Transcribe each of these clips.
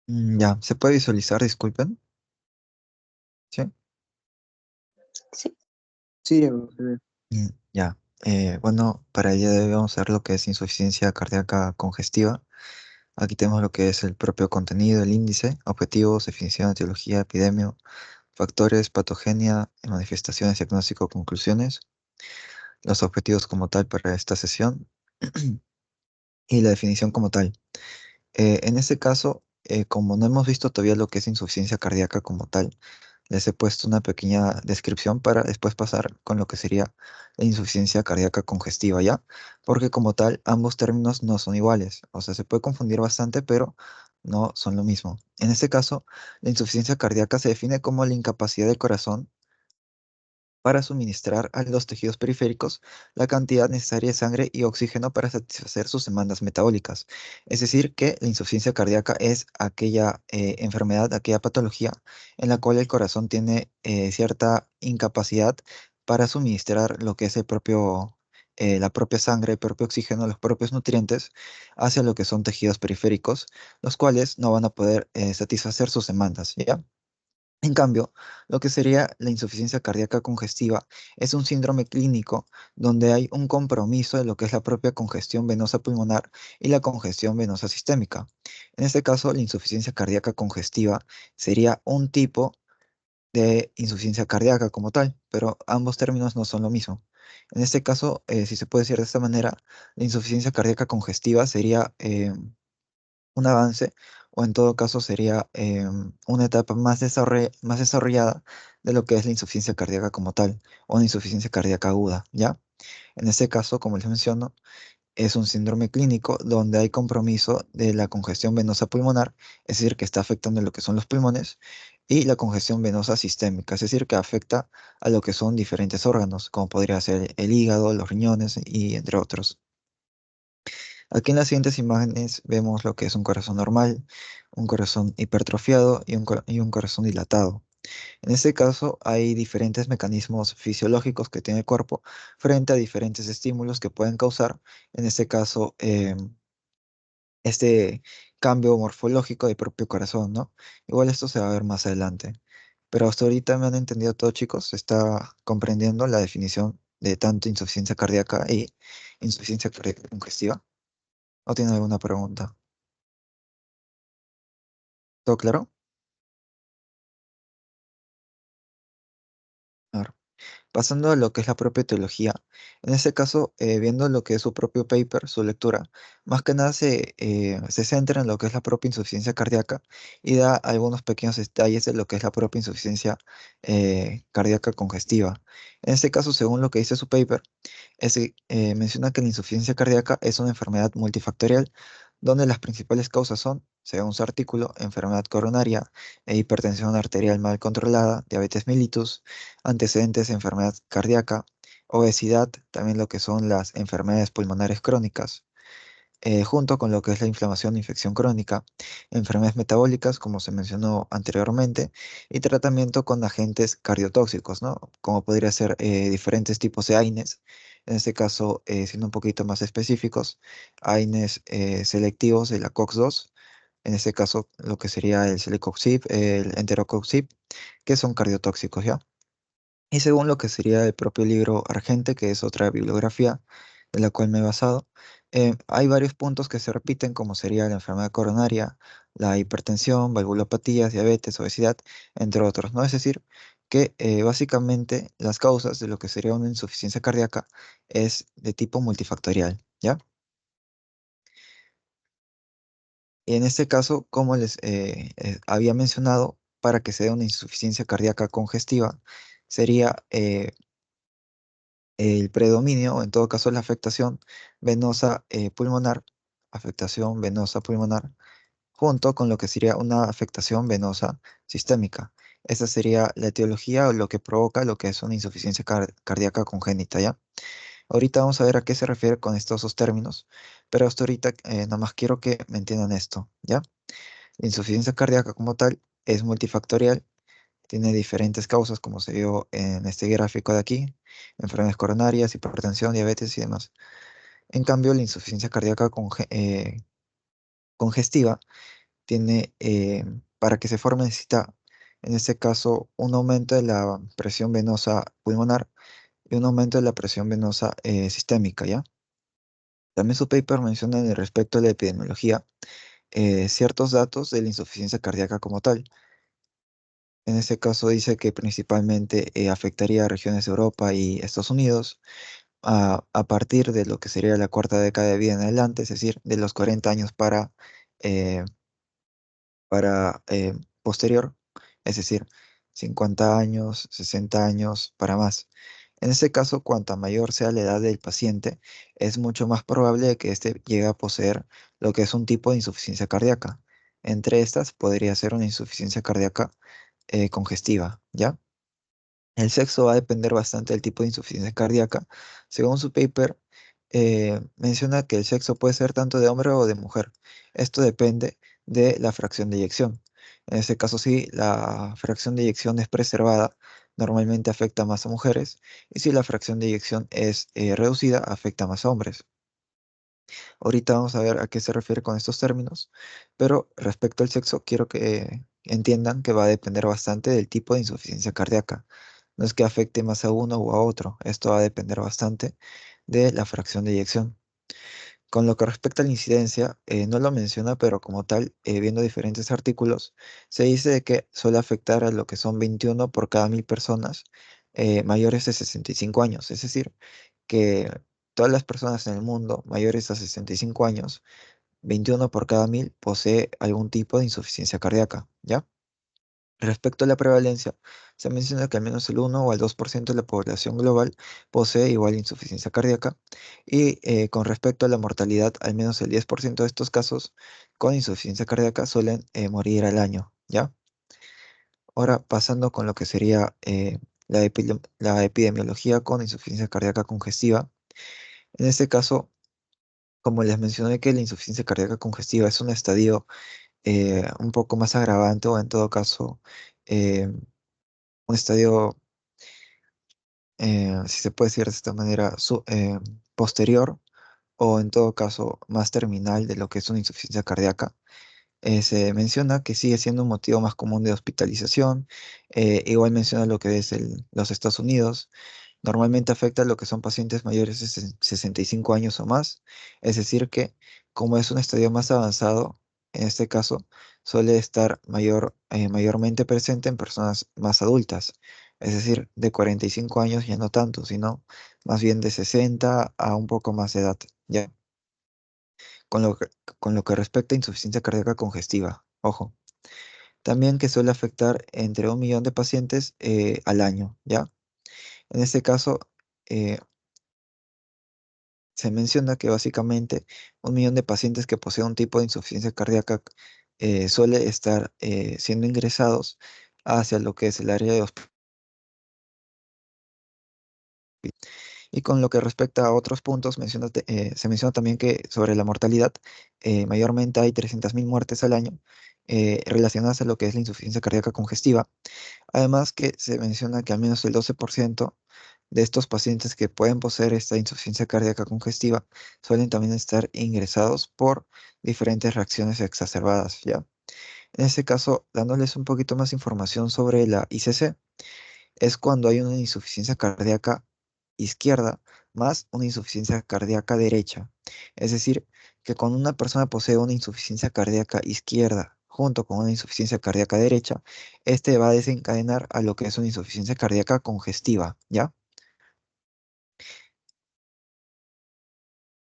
Ya, ¿se puede visualizar? Disculpen. Sí. Sí, Sí, Diego, se ve. Ya. Bueno, para ello debemos ver lo que es insuficiencia cardíaca congestiva. Aquí tenemos lo que es el propio contenido, el índice, objetivos, definición, etiología, epidemia, factores, patogenia, manifestaciones, diagnóstico, conclusiones, los objetivos como tal para esta sesión y la definición como tal. En este caso, como no hemos visto todavía lo que es insuficiencia cardíaca como tal, les he puesto una pequeña descripción para después pasar con lo que sería la insuficiencia cardíaca congestiva, ¿ya? Porque como tal, ambos términos no son iguales. O sea, se puede confundir bastante, pero no son lo mismo. En este caso, la insuficiencia cardíaca se define como la incapacidad del corazón para suministrar a los tejidos periféricos la cantidad necesaria de sangre y oxígeno para satisfacer sus demandas metabólicas. Es decir, que la insuficiencia cardíaca es aquella enfermedad, aquella patología en la cual el corazón tiene cierta incapacidad para suministrar lo que es la propia sangre, el propio oxígeno, los propios nutrientes hacia lo que son tejidos periféricos, los cuales no van a poder satisfacer sus demandas, ¿ya? En cambio, lo que sería la insuficiencia cardíaca congestiva es un síndrome clínico donde hay un compromiso de lo que es la propia congestión venosa pulmonar y la congestión venosa sistémica. En este caso, la insuficiencia cardíaca congestiva sería un tipo de insuficiencia cardíaca como tal, pero ambos términos no son lo mismo. En este caso, si se puede decir de esta manera, la insuficiencia cardíaca congestiva sería un avance, o en todo caso sería una etapa más desarrollada de lo que es la insuficiencia cardíaca como tal, o una insuficiencia cardíaca aguda, ¿ya? En este caso, como les menciono, es un síndrome clínico donde hay compromiso de la congestión venosa pulmonar, es decir, que está afectando lo que son los pulmones, y la congestión venosa sistémica, es decir, que afecta a lo que son diferentes órganos, como podría ser el hígado, los riñones y entre otros. Aquí en las siguientes imágenes vemos lo que es un corazón normal, un corazón hipertrofiado y un corazón dilatado. En este caso hay diferentes mecanismos fisiológicos que tiene el cuerpo frente a diferentes estímulos que pueden causar, en este caso, este cambio morfológico del propio corazón, ¿no? Igual esto se va a ver más adelante. Pero hasta ahorita me han entendido todo, chicos. ¿Se está comprendiendo la definición de tanto insuficiencia cardíaca y insuficiencia cardíaca congestiva? ¿O tiene alguna pregunta? ¿Todo claro? Claro. Pasando a lo que es la propia etiología, en este caso, viendo lo que es su propio paper, su lectura, más que nada se centra en lo que es la propia insuficiencia cardíaca y da algunos pequeños detalles de lo que es la propia insuficiencia cardíaca congestiva. En este caso, según lo que dice su paper, menciona que la insuficiencia cardíaca es una enfermedad multifactorial donde las principales causas son, según su artículo, enfermedad coronaria e hipertensión arterial mal controlada, diabetes mellitus, antecedentes de enfermedad cardíaca, obesidad, también lo que son las enfermedades pulmonares crónicas, junto con lo que es la inflamación e infección crónica, enfermedades metabólicas, como se mencionó anteriormente, y tratamiento con agentes cardiotóxicos, ¿no? Como podría ser diferentes tipos de AINES, en este caso, siendo un poquito más específicos, AINES selectivos de la COX-2, en este caso lo que sería el celecoxib, el enterocoxib, que son cardiotóxicos, ¿ya? Y según lo que sería el propio libro Argente, que es otra bibliografía de la cual me he basado, hay varios puntos que se repiten, como sería la enfermedad coronaria, la hipertensión, valvulopatías, diabetes, obesidad, entre otros, ¿no? Es decir, que básicamente las causas de lo que sería una insuficiencia cardíaca es de tipo multifactorial, ¿ya? Y en este caso, como les había mencionado, para que se dé una insuficiencia cardíaca congestiva, sería el predominio, o en todo caso la afectación venosa pulmonar, junto con lo que sería una afectación venosa sistémica. Esa sería la etiología o lo que provoca lo que es una insuficiencia cardíaca congénita, ¿ya? Ahorita vamos a ver a qué se refiere con estos dos términos, pero hasta ahorita nada más quiero que me entiendan esto, ¿ya? La insuficiencia cardíaca como tal es multifactorial, tiene diferentes causas, como se vio en este gráfico de aquí, enfermedades coronarias, hipertensión, diabetes y demás. En cambio, la insuficiencia cardíaca congestiva tiene, para que se forme necesita, en este caso, un aumento de la presión venosa pulmonar y un aumento de la presión venosa sistémica, ¿ya? También su paper menciona en respecto a la epidemiología ciertos datos de la insuficiencia cardíaca como tal. En este caso dice que principalmente afectaría a regiones de Europa y Estados Unidos a partir de lo que sería la cuarta década de vida en adelante, es decir, de los 40 años eh, para posterior, es decir, 50 años, 60 años para más. En este caso, cuanta mayor sea la edad del paciente, es mucho más probable de que éste llegue a poseer lo que es un tipo de insuficiencia cardíaca. Entre estas podría ser una insuficiencia cardíaca congestiva, ¿ya? El sexo va a depender bastante del tipo de insuficiencia cardíaca. Según su paper, menciona que el sexo puede ser tanto de hombre o de mujer. Esto depende de la fracción de eyección. En este caso, sí, la fracción de eyección es preservada, normalmente afecta más a mujeres, y si la fracción de eyección es reducida, afecta más a hombres. Ahorita vamos a ver a qué se refiere con estos términos, pero respecto al sexo, quiero que entiendan que va a depender bastante del tipo de insuficiencia cardíaca. No es que afecte más a uno u a otro, esto va a depender bastante de la fracción de eyección. Con lo que respecta a la incidencia, no lo menciona, pero como tal, viendo diferentes artículos, se dice de que suele afectar a lo que son 21 por cada 1000 personas mayores de 65 años. Es decir, que todas las personas en el mundo mayores a 65 años, 21 por cada 1000 posee algún tipo de insuficiencia cardíaca, ¿ya? Respecto a la prevalencia, se menciona que al menos el 1 o el 2% de la población global posee igual insuficiencia cardíaca y con respecto a la mortalidad, al menos el 10% de estos casos con insuficiencia cardíaca suelen morir al año, ¿ya? Ahora pasando con lo que sería la epidemiología con insuficiencia cardíaca congestiva. En este caso, como les mencioné que la insuficiencia cardíaca congestiva es un estadio un poco más agravante o en todo caso eh, un estadio, si se puede decir de esta manera, posterior o en todo caso más terminal de lo que es una insuficiencia cardíaca. Se menciona que sigue siendo un motivo más común de hospitalización. Igual menciona lo que es los Estados Unidos. Normalmente afecta a lo que son pacientes mayores de 65 años o más. Es decir, que como es un estadio más avanzado, en este caso suele estar mayormente presente en personas más adultas. Es decir, de 45 años ya no tanto, sino más bien de 60 a un poco más de edad. ¿Ya? Con lo que, con lo que respecta a insuficiencia cardíaca congestiva. Ojo, también que suele afectar entre 1 millón de pacientes al año, ¿ya? En este caso, eh, se menciona que básicamente 1 millón de pacientes que poseen un tipo de insuficiencia cardíaca suele estar siendo ingresados hacia lo que es el área de hospital. Y con lo que respecta a otros puntos, se menciona también que sobre la mortalidad, mayormente hay 300.000 muertes al año relacionadas a lo que es la insuficiencia cardíaca congestiva. Además que se menciona que al menos el 12% de estos pacientes que pueden poseer esta insuficiencia cardíaca congestiva suelen también estar ingresados por diferentes reacciones exacerbadas, ¿ya? En este caso, dándoles un poquito más información sobre la ICC, es cuando hay una insuficiencia cardíaca izquierda más una insuficiencia cardíaca derecha. Es decir, que cuando una persona posee una insuficiencia cardíaca izquierda junto con una insuficiencia cardíaca derecha, este va a desencadenar a lo que es una insuficiencia cardíaca congestiva, ¿ya?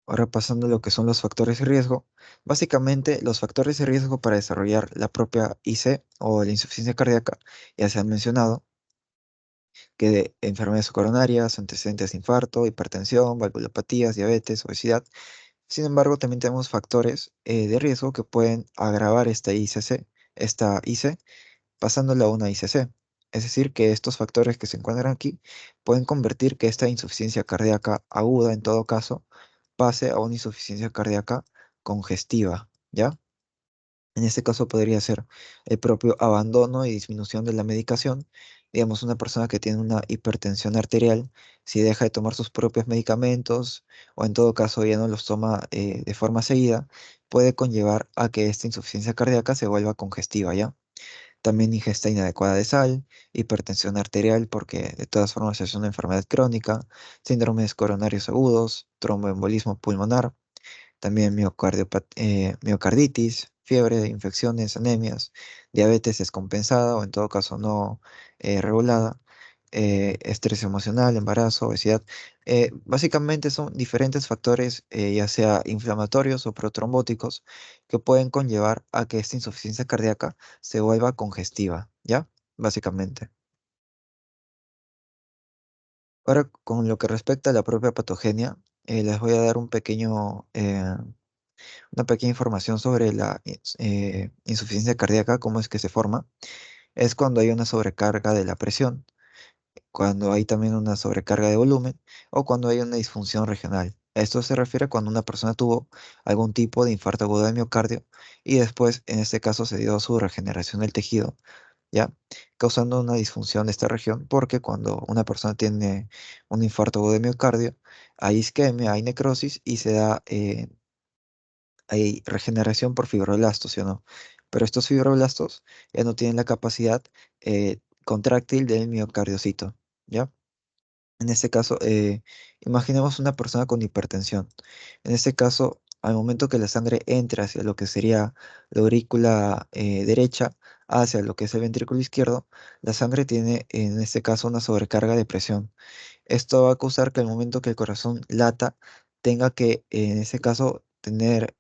Ahora pasando a lo que son los factores de riesgo. Básicamente, los factores de riesgo para desarrollar la propia IC o la insuficiencia cardíaca ya se han mencionado, que de enfermedades coronarias, antecedentes de infarto, hipertensión, valvulopatías, diabetes, obesidad. Sin embargo, también tenemos factores de riesgo que pueden agravar esta IC, pasándola a una ICC. Es decir, que estos factores que se encuentran aquí pueden convertir que esta insuficiencia cardíaca aguda, en todo caso, pase a una insuficiencia cardíaca congestiva, ¿ya? En este caso podría ser el propio abandono y disminución de la medicación Digamos, una persona que tiene una hipertensión arterial, si deja de tomar sus propios medicamentos o en todo caso ya no los toma de forma seguida, puede conllevar a que esta insuficiencia cardíaca se vuelva congestiva, ¿ya? También ingesta inadecuada de sal, hipertensión arterial, porque de todas formas es una enfermedad crónica, síndromes coronarios agudos, tromboembolismo pulmonar, también miocarditis, fiebre, infecciones, anemias, diabetes descompensada o en todo caso no regulada, estrés emocional, embarazo, obesidad. Básicamente son diferentes factores, ya sea inflamatorios o protrombóticos, que pueden conllevar a que esta insuficiencia cardíaca se vuelva congestiva, ¿ya? Básicamente. Ahora, con lo que respecta a la propia patogenia, les voy a dar una pequeña información sobre la insuficiencia cardíaca, cómo es que se forma. Es cuando hay una sobrecarga de la presión, cuando hay también una sobrecarga de volumen o cuando hay una disfunción regional. Esto se refiere cuando una persona tuvo algún tipo de infarto agudo de miocardio y después, en este caso, se dio su regeneración del tejido, ¿ya? Causando una disfunción de esta región, porque cuando una persona tiene un infarto agudo de miocardio, hay isquemia, hay necrosis y se da hay regeneración por fibroblastos, ¿sí o no? Pero estos fibroblastos ya no tienen la capacidad contráctil del miocardiocito, ¿ya? En este caso, imaginemos una persona con hipertensión. En este caso, al momento que la sangre entra hacia lo que sería la aurícula derecha, hacia lo que es el ventrículo izquierdo, la sangre tiene, en este caso, una sobrecarga de presión. Esto va a causar que al momento que el corazón lata, tenga que, en ese caso, tener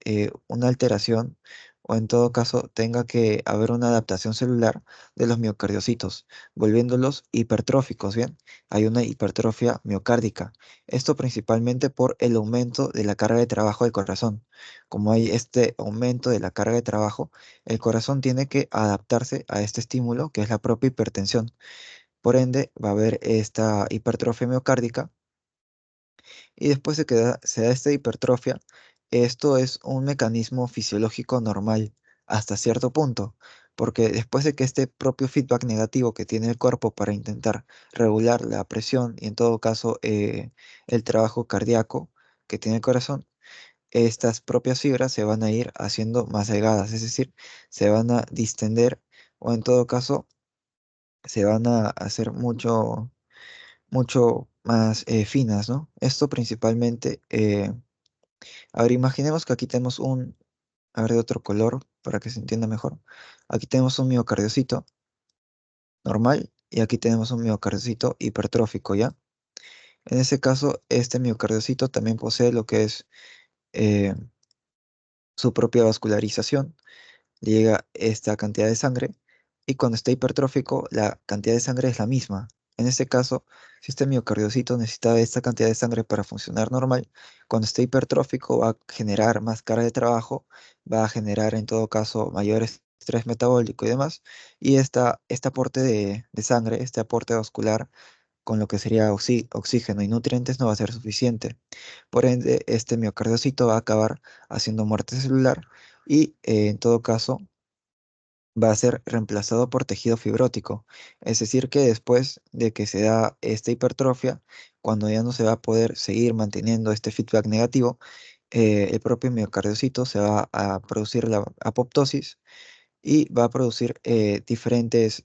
una alteración o en todo caso tenga que haber una adaptación celular de los miocardiocitos, volviéndolos hipertróficos, ¿bien? Hay una hipertrofia miocárdica. Esto principalmente por el aumento de la carga de trabajo del corazón. Como hay este aumento de la carga de trabajo, el corazón tiene que adaptarse a este estímulo que es la propia hipertensión. Por ende, va a haber esta hipertrofia miocárdica y después se da esta hipertrofia. Esto es un mecanismo fisiológico normal hasta cierto punto, porque después de que este propio feedback negativo que tiene el cuerpo para intentar regular la presión y en todo caso el trabajo cardíaco que tiene el corazón, estas propias fibras se van a ir haciendo más delgadas, es decir, se van a distender o en todo caso se van a hacer mucho más finas, ¿no? Esto principalmente, a ver, imaginemos que aquí tenemos a ver, de otro color para que se entienda mejor. Aquí tenemos un miocardiocito normal y aquí tenemos un miocardiocito hipertrófico, ¿ya? En ese caso, este miocardiocito también posee lo que es eh, su propia vascularización, llega esta cantidad de sangre y cuando está hipertrófico la cantidad de sangre es la misma. En este caso, si este miocardiocito necesita esta cantidad de sangre para funcionar normal, cuando esté hipertrófico va a generar más carga de trabajo, va a generar en todo caso mayor estrés metabólico y demás, y este aporte de sangre, este aporte vascular con lo que sería oxígeno y nutrientes no va a ser suficiente. Por ende, este miocardiocito va a acabar haciendo muerte celular y en todo caso va a ser reemplazado por tejido fibrótico. Es decir, que después de que se da esta hipertrofia, cuando ya no se va a poder seguir manteniendo este feedback negativo, el propio miocardiocito se va a producir la apoptosis y va a producir diferentes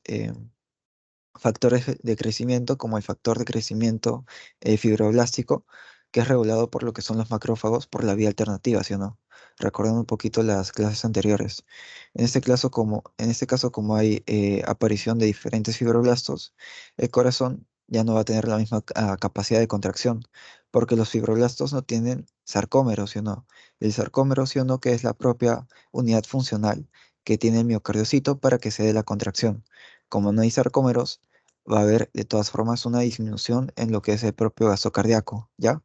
factores de crecimiento, como el factor de crecimiento fibroblástico, que es regulado por lo que son los macrófagos por la vía alternativa, ¿sí o no? Recordando un poquito las clases anteriores. En este caso, como hay aparición de diferentes fibroblastos, el corazón ya no va a tener la misma capacidad de contracción, porque los fibroblastos no tienen sarcómeros, ¿sí o no? El sarcómero, ¿sí o no? Que es la propia unidad funcional que tiene el miocardiocito para que se dé la contracción. Como no hay sarcómeros, va a haber de todas formas una disminución en lo que es el propio gasto cardíaco, ¿ya?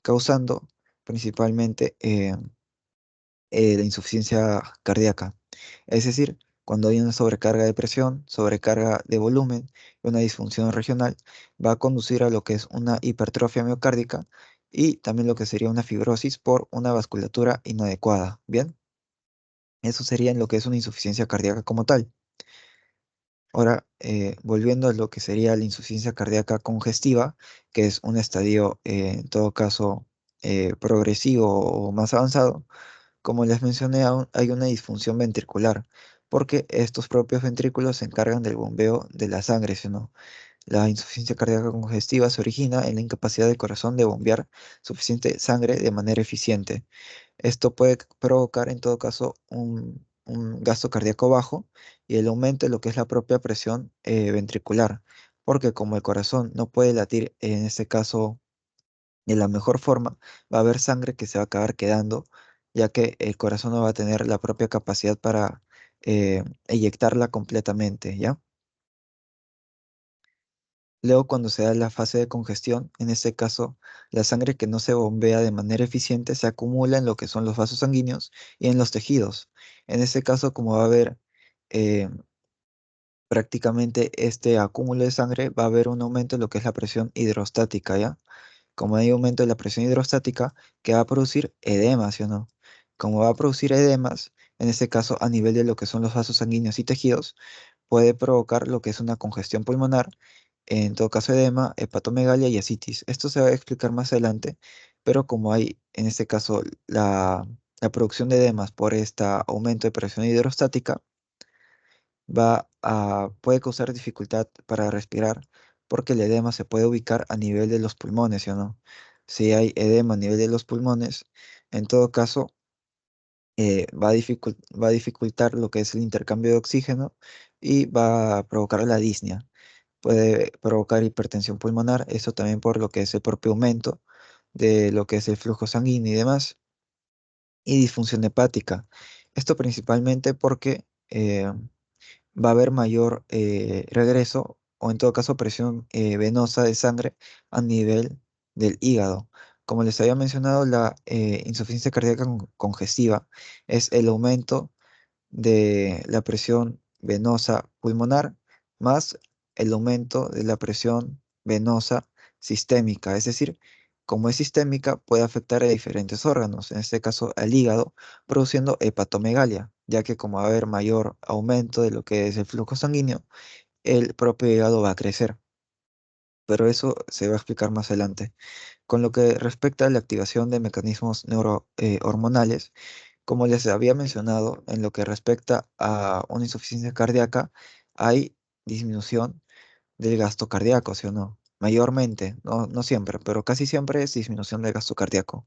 Causando principalmente la insuficiencia cardíaca. Es decir, cuando hay una sobrecarga de presión, sobrecarga de volumen y una disfunción regional, va a conducir a lo que es una hipertrofia miocárdica y también lo que sería una fibrosis por una vasculatura inadecuada, ¿bien? Eso sería en lo que es una insuficiencia cardíaca como tal. Ahora, volviendo a lo que sería la insuficiencia cardíaca congestiva, que es un estadio, en todo caso, progresivo o más avanzado, como les mencioné, hay una disfunción ventricular, porque estos propios ventrículos se encargan del bombeo de la sangre, ¿sí o no? La insuficiencia cardíaca congestiva se origina en la incapacidad del corazón de bombear suficiente sangre de manera eficiente. Esto puede provocar, en todo caso, un gasto cardíaco bajo y el aumento de lo que es la propia presión ventricular, porque como el corazón no puede latir, en este caso, de la mejor forma, va a haber sangre que se va a acabar quedando, ya que el corazón no va a tener la propia capacidad para eyectarla completamente, ¿ya? Luego, cuando se da la fase de congestión, en este caso, la sangre que no se bombea de manera eficiente se acumula en lo que son los vasos sanguíneos y en los tejidos. En este caso, como va a haber eh, prácticamente este acúmulo de sangre, va a haber un aumento en lo que es la presión hidrostática, ¿ya? Como hay aumento de la presión hidrostática, que va a producir edemas, ¿sí o no? Como va a producir edemas, en este caso a nivel de lo que son los vasos sanguíneos y tejidos, puede provocar lo que es una congestión pulmonar, en todo caso edema, hepatomegalia y ascitis. Esto se va a explicar más adelante, pero como hay en este caso la producción de edemas por este aumento de presión hidrostática, puede causar dificultad para respirar porque el edema se puede ubicar a nivel de los pulmones, ¿sí o no? Si hay edema a nivel de los pulmones, en todo caso, va a dificultar lo que es el intercambio de oxígeno y va a provocar la disnea. Puede provocar hipertensión pulmonar, eso también por lo que es el propio aumento de lo que es el flujo sanguíneo y demás, y disfunción hepática. Esto principalmente porque va a haber mayor regreso o en todo caso presión venosa de sangre a nivel del hígado. Como les había mencionado, la insuficiencia cardíaca congestiva es el aumento de la presión venosa pulmonar más el aumento de la presión venosa sistémica. Es decir, como es sistémica, puede afectar a diferentes órganos, en este caso al hígado, produciendo hepatomegalia, ya que como va a haber mayor aumento de lo que es el flujo sanguíneo, el propio hígado va a crecer. Pero eso se va a explicar más adelante. Con lo que respecta a la activación de mecanismos neurohormonales, como les había mencionado, en lo que respecta a una insuficiencia cardíaca, hay disminución del gasto cardíaco, ¿sí o no? Mayormente, no siempre, pero casi siempre es disminución del gasto cardíaco.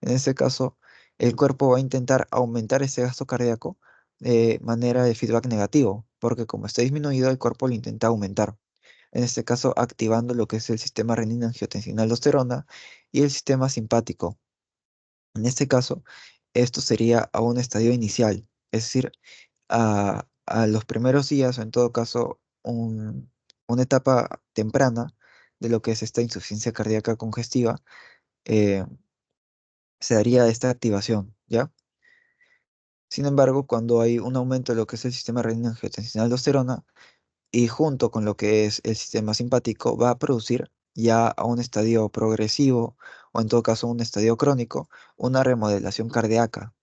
En este caso, el cuerpo va a intentar aumentar ese gasto cardíaco de manera de feedback negativo, porque como está disminuido, el cuerpo lo intenta aumentar. En este caso, activando lo que es el sistema renina-angiotensina-aldosterona y el sistema simpático. En este caso, esto sería a un estadio inicial, es decir, a los primeros días o en todo caso una etapa temprana de lo que es esta insuficiencia cardíaca congestiva, eh, se daría esta activación, ¿ya? Sin embargo, cuando hay un aumento de lo que es el sistema renina-angiotensina-aldosterona, y junto con lo que es el sistema simpático va a producir ya a un estadio progresivo o en todo caso un estadio crónico, una remodelación cardíaca.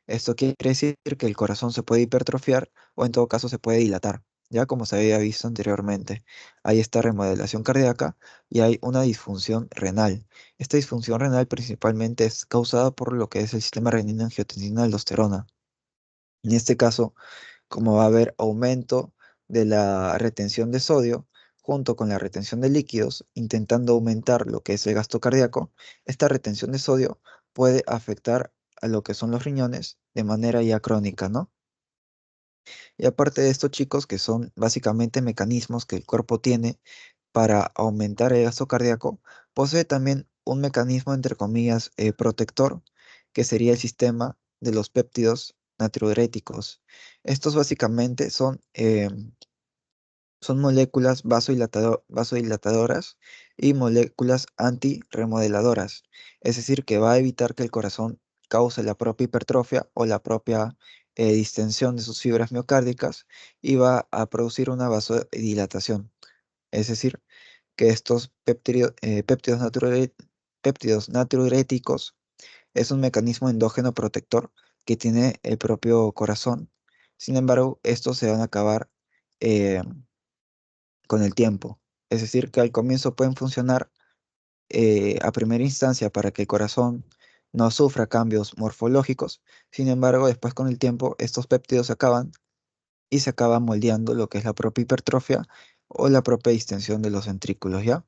Esto quiere decir que el corazón se puede hipertrofiar o en todo caso se puede dilatar, ya como se había visto anteriormente. Hay esta remodelación cardíaca y hay una disfunción renal. Esta disfunción renal principalmente es causada por lo que es el sistema renina-angiotensina-aldosterona. En este caso, como va a haber aumento de la retención de sodio junto con la retención de líquidos, intentando aumentar lo que es el gasto cardíaco, esta retención de sodio puede afectar a lo que son los riñones de manera ya crónica, ¿no? Y aparte de esto, chicos, que son básicamente mecanismos que el cuerpo tiene para aumentar el gasto cardíaco, posee también un mecanismo, entre comillas, protector, que sería el sistema de los péptidos natriuréticos. Estos básicamente son moléculas vasodilatadoras y moléculas antirremodeladoras. Es decir, que va a evitar que el corazón cause la propia hipertrofia o la propia distensión de sus fibras miocárdicas y va a producir una vasodilatación. Es decir, que estos péptidos natriuréticos es un mecanismo endógeno protector que tiene el propio corazón. Sin embargo, estos se van a acabar con el tiempo. Es decir, que al comienzo pueden funcionar a primera instancia para que el corazón no sufra cambios morfológicos. Sin embargo, después con el tiempo estos péptidos se acaban y se acaba moldeando lo que es la propia hipertrofia o la propia distensión de los ventrículos, ¿ya?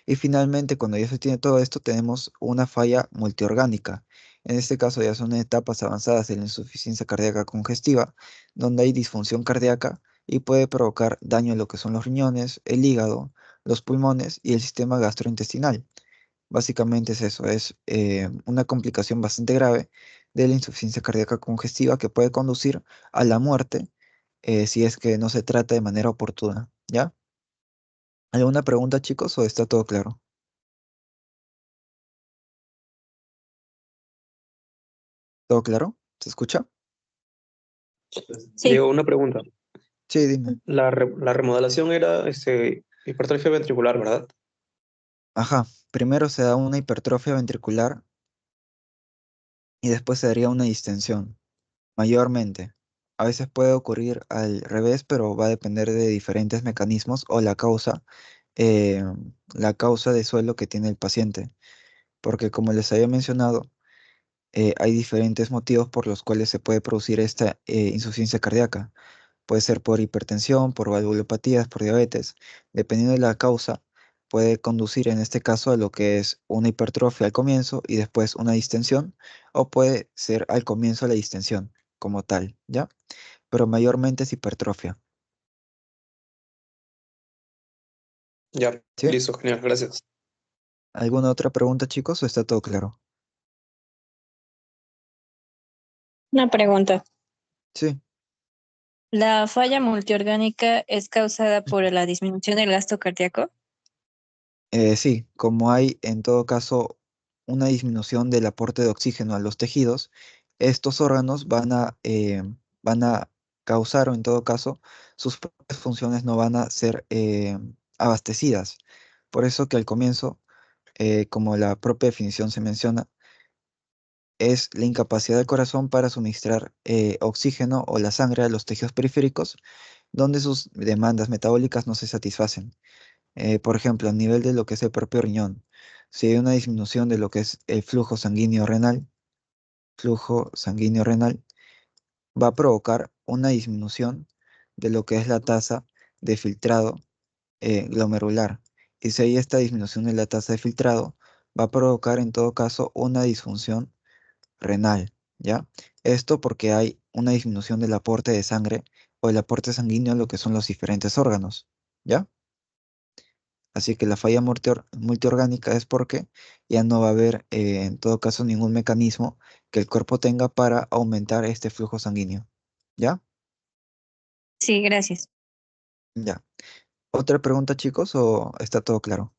Y finalmente, cuando ya se tiene todo esto, tenemos una falla multiorgánica. En este caso ya son etapas avanzadas de la insuficiencia cardíaca congestiva, donde hay disfunción cardíaca y puede provocar daño a lo que son los riñones, el hígado, los pulmones y el sistema gastrointestinal. Básicamente es eso, es una complicación bastante grave de la insuficiencia cardíaca congestiva que puede conducir a la muerte si es que no se trata de manera oportuna, ¿ya? ¿Alguna pregunta, chicos, o está todo claro? ¿Todo claro? ¿Se escucha? Sí. Diego, una pregunta. Sí, dime. La remodelación era hipertrofia ventricular, ¿verdad? Ajá, primero se da una hipertrofia ventricular y después se daría una distensión, mayormente. A veces puede ocurrir al revés, pero va a depender de diferentes mecanismos o eh, la causa de suelo que tiene el paciente. Porque como les había mencionado, hay diferentes motivos por los cuales se puede producir esta insuficiencia cardíaca. Puede ser por hipertensión, por valvulopatías, por diabetes. Dependiendo de la causa, puede conducir en este caso a lo que es una hipertrofia al comienzo y después una distensión, o puede ser al comienzo la distensión como tal, ¿ya? Pero mayormente es hipertrofia, Ya, ¿sí? listo, genial, gracias. ¿Alguna otra pregunta, chicos, o está todo claro? Una pregunta. Sí, ¿La falla multiorgánica es causada por la disminución del gasto cardíaco? sí, como hay en todo caso una disminución del aporte de oxígeno a los tejidos, estos órganos van a causar, o en todo caso, sus propias funciones no van a ser abastecidas. Por eso que al comienzo, como la propia definición se menciona, es la incapacidad del corazón para suministrar oxígeno o la sangre a los tejidos periféricos, donde sus demandas metabólicas no se satisfacen. Por ejemplo, a nivel de lo que es el propio riñón, si hay una disminución de lo que es el flujo sanguíneo renal va a provocar una disminución de lo que es la tasa de filtrado glomerular. Y si hay esta disminución de la tasa de filtrado, va a provocar en todo caso una disfunción renal, ¿ya? Esto porque hay una disminución del aporte de sangre o el aporte sanguíneo a lo que son los diferentes órganos, ¿ya? Así que la falla multiorgánica es porque ya no va a haber, en todo caso, ningún mecanismo que el cuerpo tenga para aumentar este flujo sanguíneo. ¿Ya? Sí, gracias. Ya. ¿Otra pregunta, chicos, o está todo claro?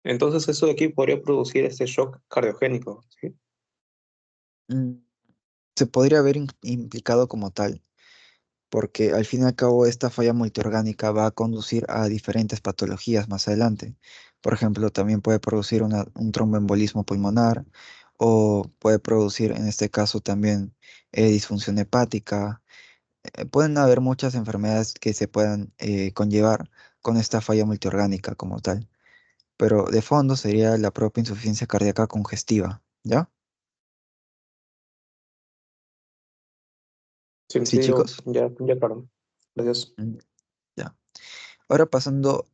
Entonces, eso de aquí podría producir este shock cardiogénico, ¿sí? Mm, Se podría haber implicado como tal, porque al fin y al cabo esta falla multiorgánica va a conducir a diferentes patologías más adelante. Por ejemplo, también puede producir un tromboembolismo pulmonar o puede producir en este caso también disfunción hepática. Pueden haber muchas enfermedades que se puedan conllevar con esta falla multiorgánica como tal, pero de fondo sería la propia insuficiencia cardíaca congestiva, ¿ya? Sí, Sí, sí, Diego, chicos. ya, claro. Gracias. Mm, Ya. Ahora pasando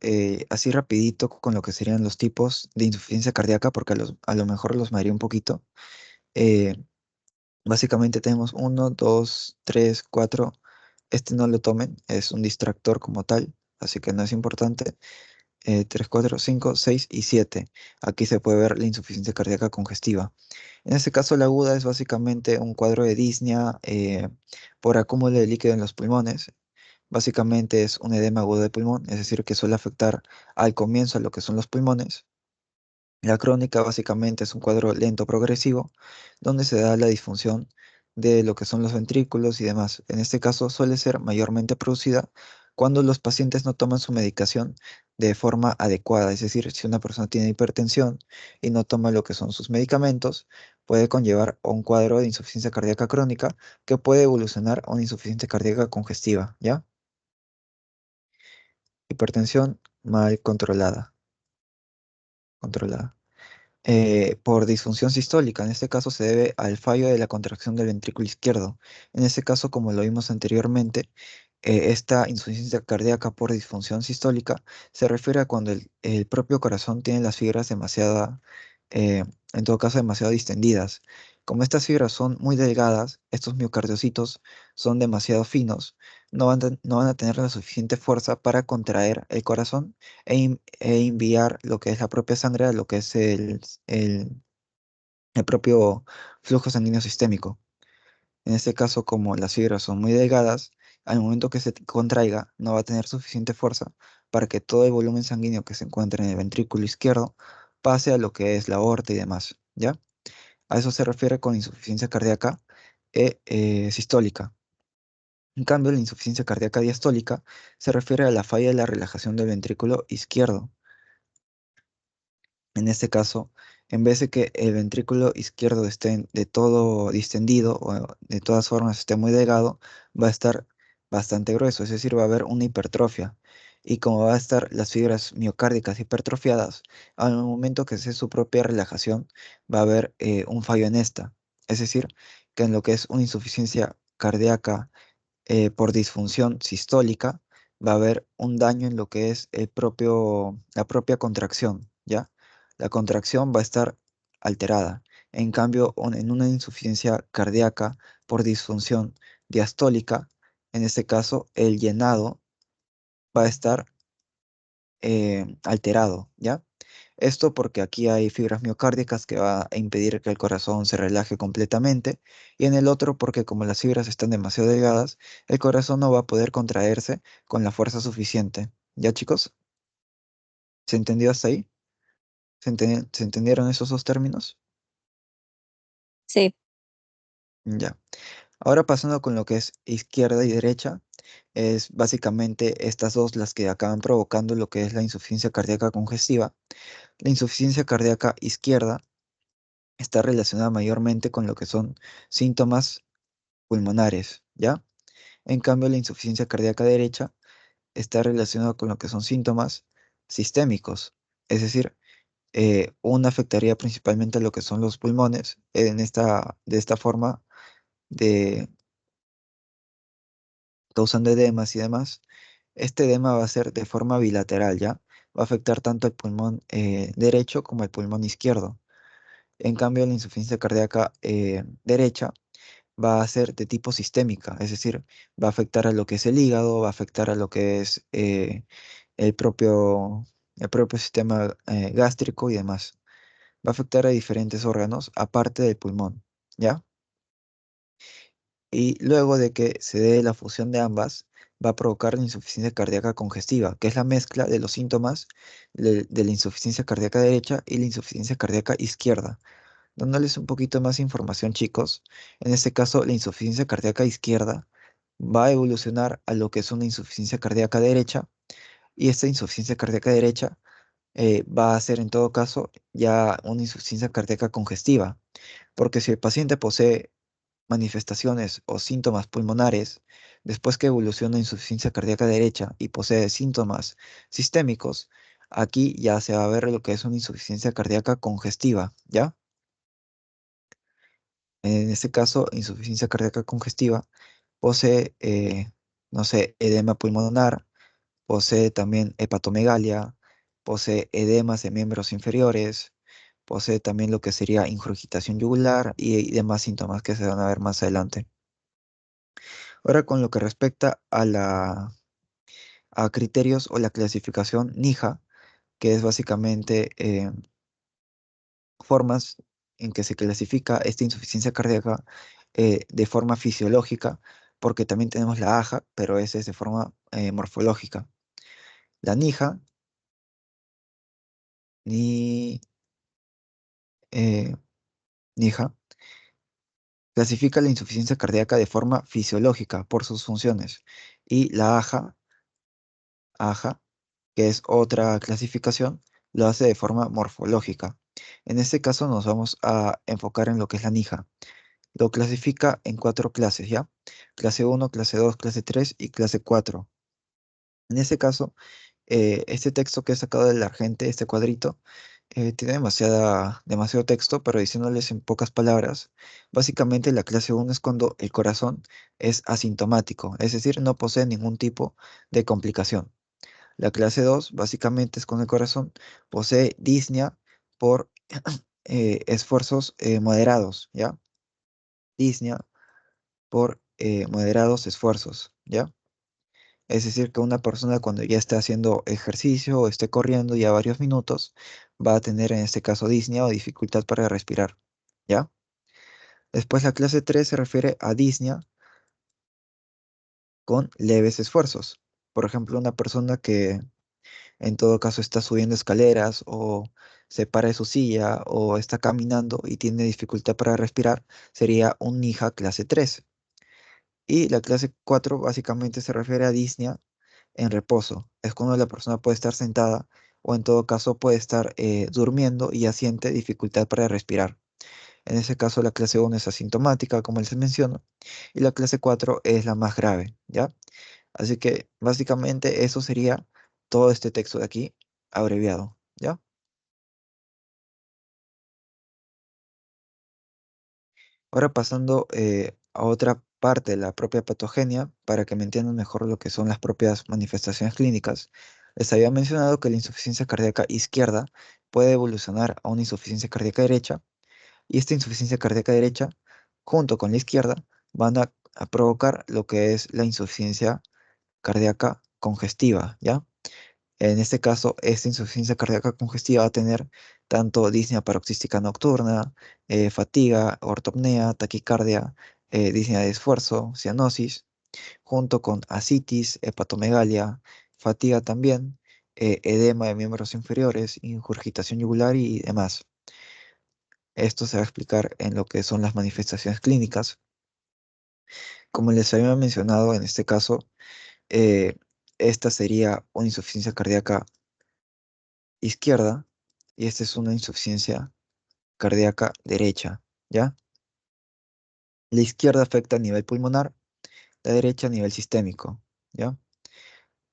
así rapidito con lo que serían los tipos de insuficiencia cardíaca, porque a lo mejor los mareé un poquito. Eh, Básicamente tenemos uno, dos, tres, cuatro. Este no lo tomen, es un distractor como tal, así que no es importante. 3, 4, 5, 6 y 7. Aquí se puede ver la insuficiencia cardíaca congestiva. En este caso, la aguda es básicamente un cuadro de disnea por acúmulo de líquido en los pulmones. Básicamente es un edema agudo de pulmón, es decir, que suele afectar al comienzo a lo que son los pulmones. La crónica básicamente es un cuadro lento progresivo, donde se da la disfunción de lo que son los ventrículos y demás. En este caso suele ser mayormente producida cuando los pacientes no toman su medicación de forma adecuada, es decir, si una persona tiene hipertensión y no toma lo que son sus medicamentos, puede conllevar a un cuadro de insuficiencia cardíaca crónica que puede evolucionar a una insuficiencia cardíaca congestiva, ¿ya? Hipertensión mal controlada. Por disfunción sistólica. En este caso se debe al fallo de la contracción del ventrículo izquierdo. En este caso, como lo vimos anteriormente, esta insuficiencia cardíaca por disfunción sistólica se refiere a cuando el propio corazón tiene las fibras demasiado, en todo caso, demasiado distendidas. Como estas fibras son muy delgadas, estos miocardiocitos son demasiado finos, no van a tener la suficiente fuerza para contraer el corazón e enviar lo que es la propia sangre a lo que es el propio flujo sanguíneo sistémico. En este caso, como las fibras son muy delgadas, al momento que se contraiga, no va a tener suficiente fuerza para que todo el volumen sanguíneo que se encuentre en el ventrículo izquierdo pase a lo que es la aorta y demás, ¿ya? A eso se refiere con insuficiencia cardíaca sistólica. En cambio, la insuficiencia cardíaca diastólica se refiere a la falla de la relajación del ventrículo izquierdo. En este caso, en vez de que el ventrículo izquierdo esté de todo distendido o de todas formas esté muy delgado, va a estar bastante grueso, es decir, va a haber una hipertrofia. Y como va a estar las fibras miocárdicas hipertrofiadas, al momento que sea su propia relajación, va a haber un fallo en esta. Es decir, que en lo que es una insuficiencia cardíaca por disfunción sistólica, va a haber un daño en lo que es la propia contracción, ¿ya? La contracción va a estar alterada. En cambio, en una insuficiencia cardíaca por disfunción diastólica, en este caso, el llenado va a estar alterado, ¿ya? Esto porque aquí hay fibras miocárdicas que va a impedir que el corazón se relaje completamente y en el otro porque como las fibras están demasiado delgadas, el corazón no va a poder contraerse con la fuerza suficiente. ¿Ya, chicos? ¿Se entendió hasta ahí? ¿Se entendieron esos dos términos? Sí. Ya. Ahora pasando con lo que es izquierda y derecha, es básicamente estas dos las que acaban provocando lo que es la insuficiencia cardíaca congestiva. La insuficiencia cardíaca izquierda está relacionada mayormente con lo que son síntomas pulmonares, ¿ya? En cambio, la insuficiencia cardíaca derecha está relacionada con lo que son síntomas sistémicos, es decir, una afectaría principalmente a lo que son los pulmones, de esta forma, de, causando edemas y demás. Este edema va a ser de forma bilateral, ¿ya? Va a afectar tanto el pulmón derecho como el pulmón izquierdo. En cambio, la insuficiencia cardíaca derecha va a ser de tipo sistémica, es decir, va a afectar a lo que es el hígado, va a afectar a lo que es el el propio sistema gástrico y demás. Va a afectar a diferentes órganos aparte del pulmón, ¿ya? Y luego de que se dé la fusión de ambas, va a provocar la insuficiencia cardíaca congestiva, que es la mezcla de los síntomas de la insuficiencia cardíaca derecha y la insuficiencia cardíaca izquierda. Dándoles un poquito más información, chicos, en este caso la insuficiencia cardíaca izquierda va a evolucionar a lo que es una insuficiencia cardíaca derecha y esta insuficiencia cardíaca derecha va a ser en todo caso ya una insuficiencia cardíaca congestiva, porque si el paciente posee manifestaciones o síntomas pulmonares, después que evoluciona insuficiencia cardíaca derecha y posee síntomas sistémicos, aquí ya se va a ver lo que es una insuficiencia cardíaca congestiva, ¿ya? En este caso, insuficiencia cardíaca congestiva posee, no sé, edema pulmonar, posee también hepatomegalia, posee edemas de miembros inferiores, posee también lo que sería ingurgitación yugular y demás síntomas que se van a ver más adelante. Ahora, con lo que respecta a criterios o la clasificación NIJA, que es básicamente formas en que se clasifica esta insuficiencia cardíaca de forma fisiológica, porque también tenemos la AJA, pero esa es de forma morfológica. La NIJA, ni, eh, NIJA, clasifica la insuficiencia cardíaca de forma fisiológica por sus funciones, y la AJA, que es otra clasificación, lo hace de forma morfológica. En este caso nos vamos a enfocar en lo que es la NIJA. Lo clasifica en 4 clases, ¿ya? Clase 1, clase 2, clase 3 y clase 4. En este caso, este texto que he sacado del Argente, este cuadrito, tiene demasiado texto, pero diciéndoles en pocas palabras, básicamente la clase 1 es cuando el corazón es asintomático, es decir, no posee ningún tipo de complicación. La clase 2 básicamente es cuando el corazón posee disnea por esfuerzos moderados, ¿ya? Disnea por moderados esfuerzos, ¿ya? Es decir, que una persona cuando ya esté haciendo ejercicio o esté corriendo ya varios minutos, va a tener en este caso disnea o dificultad para respirar, ¿ya? Después la clase 3 se refiere a disnea con leves esfuerzos. Por ejemplo, una persona que en todo caso está subiendo escaleras o se para de su silla o está caminando y tiene dificultad para respirar, sería un NIJA clase 3. Y la clase 4 básicamente se refiere a disnea en reposo. Es cuando la persona puede estar sentada o en todo caso puede estar durmiendo y ya siente dificultad para respirar. En ese caso la clase 1 es asintomática, como les menciono, y la clase 4 es la más grave, ¿ya? Así que básicamente eso sería todo este texto de aquí abreviado, ¿ya? Ahora pasando a otra parte de la propia patogenia, para que me entiendan mejor lo que son las propias manifestaciones clínicas, les había mencionado que la insuficiencia cardíaca izquierda puede evolucionar a una insuficiencia cardíaca derecha, y esta insuficiencia cardíaca derecha, junto con la izquierda, van a provocar lo que es la insuficiencia cardíaca congestiva, ¿ya? En este caso, esta insuficiencia cardíaca congestiva va a tener tanto disnea paroxística nocturna, fatiga, ortopnea, taquicardia, disnea de esfuerzo, cianosis, junto con ascitis, hepatomegalia, fatiga también, edema de miembros inferiores, ingurgitación yugular y demás. Esto se va a explicar en lo que son las manifestaciones clínicas. Como les había mencionado, en este caso, eh, esta sería una insuficiencia cardíaca izquierda y esta es una insuficiencia cardíaca derecha, ¿ya? La izquierda afecta a nivel pulmonar, la derecha a nivel sistémico, ¿ya?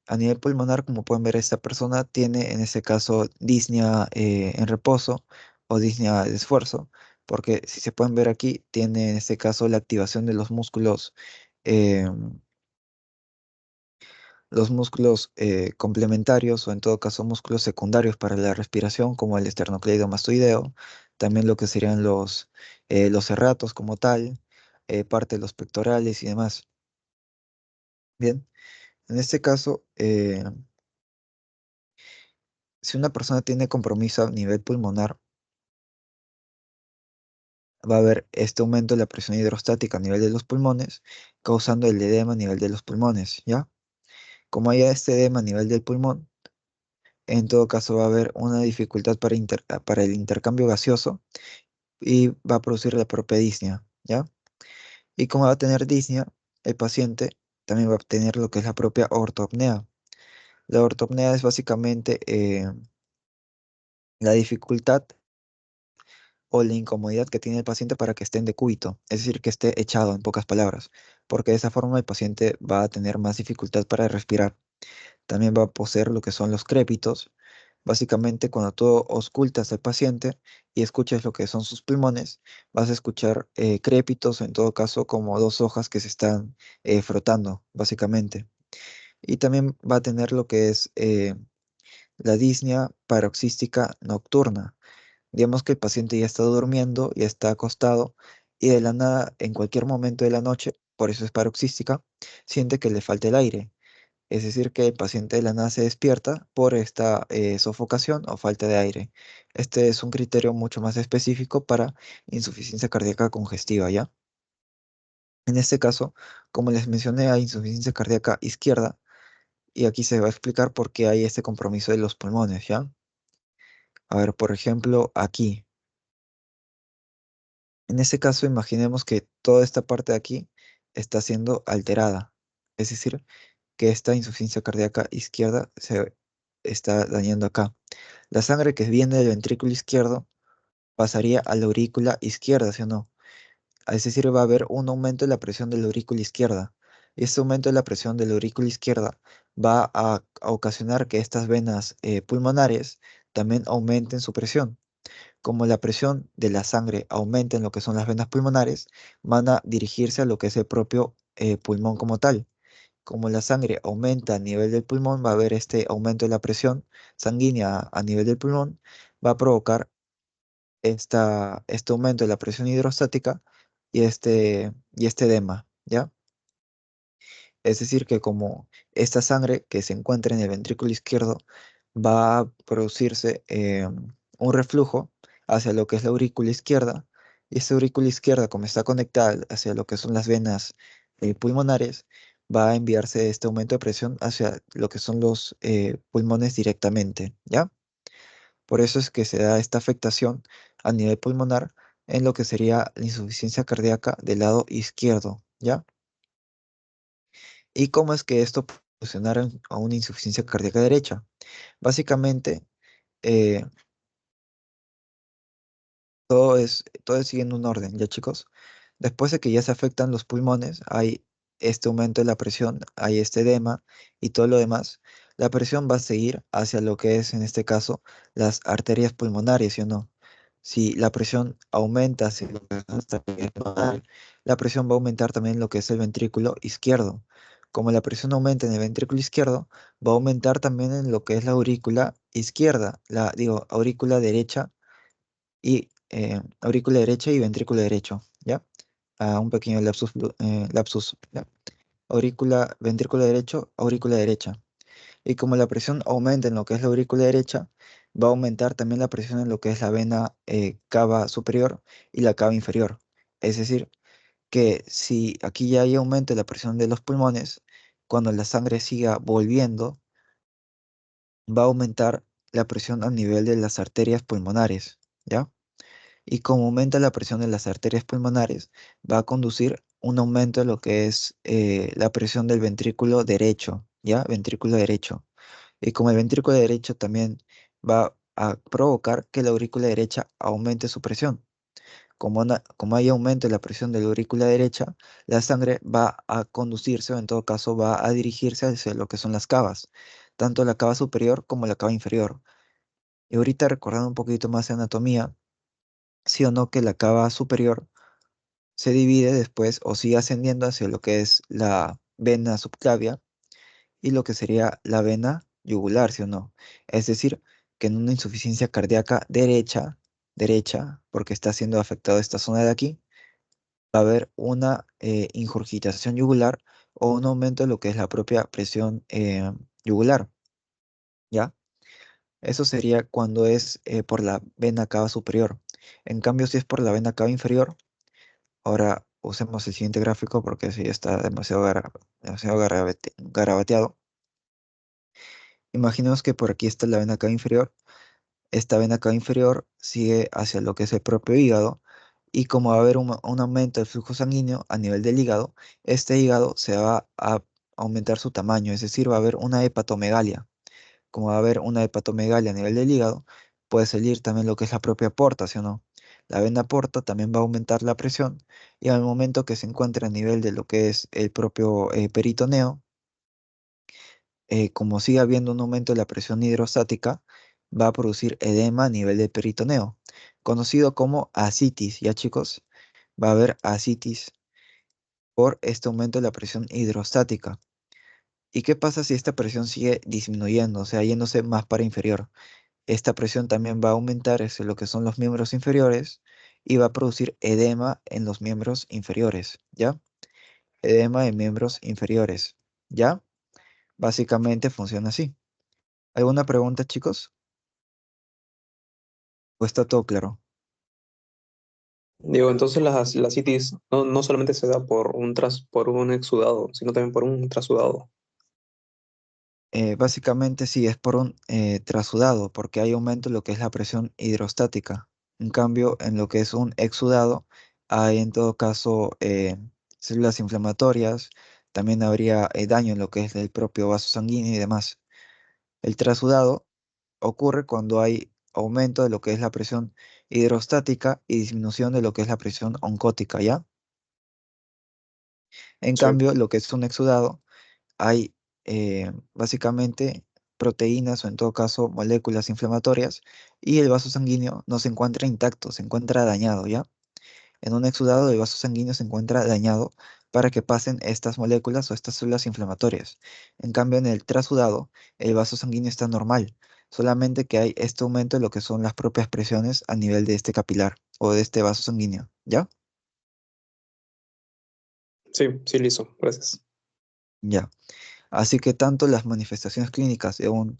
A nivel pulmonar, como pueden ver, esta persona tiene en este caso disnea en reposo o disnea de esfuerzo, porque si se pueden ver aquí, tiene en este caso la activación de eh, los músculos complementarios o en todo caso músculos secundarios para la respiración, como el esternocleidomastoideo, también lo que serían los serratos como tal, parte de los pectorales y demás. Bien, en este caso, si una persona tiene compromiso a nivel pulmonar, va a haber este aumento de la presión hidrostática a nivel de los pulmones, causando el edema a nivel de los pulmones, ¿ya? Como haya este edema a nivel del pulmón, en todo caso va a haber una dificultad para el intercambio gaseoso y va a producir la propia disnea, ¿ya? Y como va a tener disnea, el paciente también va a tener lo que es la propia ortopnea. La ortopnea es básicamente la dificultad o la incomodidad que tiene el paciente para que esté en decúbito, es decir, que esté echado en pocas palabras, porque de esa forma el paciente va a tener más dificultad para respirar. También va a poseer lo que son los crépitos. Básicamente, cuando tú auscultas al paciente y escuchas lo que son sus pulmones, vas a escuchar crépitos, o en todo caso, como dos hojas que se están frotando, básicamente. Y también va a tener lo que es la disnea paroxística nocturna. Digamos que el paciente ya está durmiendo, ya está acostado, y de la nada, en cualquier momento de la noche, por eso es paroxística, siente que le falta el aire. Es decir, que el paciente de la nada se despierta por esta sofocación o falta de aire. Este es un criterio mucho más específico para insuficiencia cardíaca congestiva, ¿ya? En este caso, como les mencioné, hay insuficiencia cardíaca izquierda y aquí se va a explicar por qué hay este compromiso de los pulmones, ¿ya? A ver, por ejemplo, aquí. En este caso, imaginemos que toda esta parte de aquí está siendo alterada. Es decir, que esta insuficiencia cardíaca izquierda se está dañando acá. La sangre que viene del ventrículo izquierdo pasaría a la aurícula izquierda, ¿sí o no? Es decir, va a haber un aumento de la presión de la aurícula izquierda. Y este aumento de la presión de la aurícula izquierda va a ocasionar que estas venas pulmonares también aumenten su presión. Como la presión de la sangre aumenta en lo que son las venas pulmonares, van a dirigirse a lo que es el propio pulmón como tal. Como la sangre aumenta a nivel del pulmón, va a haber este aumento de la presión sanguínea a nivel del pulmón, va a provocar este aumento de la presión hidrostática y este edema, ¿ya? Es decir, que como esta sangre que se encuentra en el ventrículo izquierdo va a producirse un reflujo hacia lo que es la aurícula izquierda, y esta aurícula izquierda, como está conectada hacia lo que son las venas pulmonares, va a enviarse este aumento de presión hacia lo que son los pulmones directamente, ¿ya? Por eso es que se da esta afectación a nivel pulmonar en lo que sería la insuficiencia cardíaca del lado izquierdo, ¿ya? ¿Y cómo es que esto puede evolucionar a una insuficiencia cardíaca derecha? Básicamente, eh, todo es siguiendo un orden, ¿ya chicos? Después de que ya se afectan los pulmones, hay este aumento de la presión, hay este edema y todo lo demás. La presión va a seguir hacia lo que es, en este caso, las arterias pulmonares, ¿sí o no? Si la presión aumenta hacia lo que es las arterias pulmonares, la presión va a aumentar también lo que es el ventrículo izquierdo. Como la presión aumenta en el ventrículo izquierdo, va a aumentar también en lo que es la aurícula izquierda, aurícula derecha y aurícula derecha y ventrículo derecho, ¿ya? Un pequeño lapsus, ¿ya? Ventrículo derecho, aurícula derecha. Y como la presión aumenta en lo que es la aurícula derecha, va a aumentar también la presión en lo que es la vena cava superior y la cava inferior. Es decir, que si aquí ya hay aumento de la presión de los pulmones, cuando la sangre siga volviendo, va a aumentar la presión a nivel de las arterias pulmonares, ¿ya? Y como aumenta la presión de las arterias pulmonares, va a conducir un aumento de lo que es la presión del ventrículo derecho, ¿ya? Ventrículo derecho. Y como el ventrículo derecho también va a provocar que la aurícula derecha aumente su presión. Como hay aumento de la presión de la aurícula derecha, la sangre va a conducirse, o en todo caso va a dirigirse hacia lo que son las cavas, tanto la cava superior como la cava inferior. Y ahorita recordando un poquito más de anatomía, sí o no que la cava superior se divide después o sigue ascendiendo hacia lo que es la vena subclavia y lo que sería la vena yugular, ¿sí o no? Es decir, que en una insuficiencia cardíaca derecha, porque está siendo afectado esta zona de aquí, va a haber una ingurgitación yugular o un aumento de lo que es la propia presión yugular, ¿ya? Eso sería cuando es por la vena cava superior. En cambio, si es por la vena cava inferior, ahora usemos el siguiente gráfico porque sí está demasiado garabateado. Imaginemos que por aquí está la vena cava inferior. Esta vena cava inferior sigue hacia lo que es el propio hígado y como va a haber un aumento del flujo sanguíneo a nivel del hígado, este hígado se va a aumentar su tamaño, es decir, va a haber una hepatomegalia. Como va a haber una hepatomegalia a nivel del hígado, puede salir también lo que es la propia porta, ¿sí o no? La vena porta también va a aumentar la presión y al momento que se encuentre a nivel de lo que es el propio peritoneo, como sigue habiendo un aumento de la presión hidrostática, va a producir edema a nivel del peritoneo, conocido como ascitis, ¿ya chicos? Va a haber ascitis por este aumento de la presión hidrostática. ¿Y qué pasa si esta presión sigue disminuyendo, o sea, yéndose más para inferior? Esta presión también va a aumentar hacia lo que son los miembros inferiores y va a producir edema en los miembros inferiores, ¿ya? Edema en miembros inferiores, ¿ya? Básicamente funciona así. ¿Alguna pregunta, chicos? ¿O está todo claro? Digo, entonces la citis no solamente se da por un exudado, sino también por un trasudado. Básicamente sí, es por un trasudado, porque hay aumento en lo que es la presión hidrostática. En cambio, en lo que es un exudado, hay en todo caso células inflamatorias, también habría daño en lo que es el propio vaso sanguíneo y demás. El trasudado ocurre cuando hay aumento de lo que es la presión hidrostática y disminución de lo que es la presión oncótica, ¿ya? En Sí, cambio, lo que es un exudado, hay básicamente proteínas o en todo caso moléculas inflamatorias y el vaso sanguíneo no se encuentra intacto, se encuentra dañado, ¿ya? En un exudado el vaso sanguíneo se encuentra dañado para que pasen estas moléculas o estas células inflamatorias. En cambio, en el trasudado el vaso sanguíneo está normal, solamente que hay este aumento de lo que son las propias presiones a nivel de este capilar o de este vaso sanguíneo, ¿ya? sí, sí, listo, gracias. Ya. Así que tanto las manifestaciones clínicas de una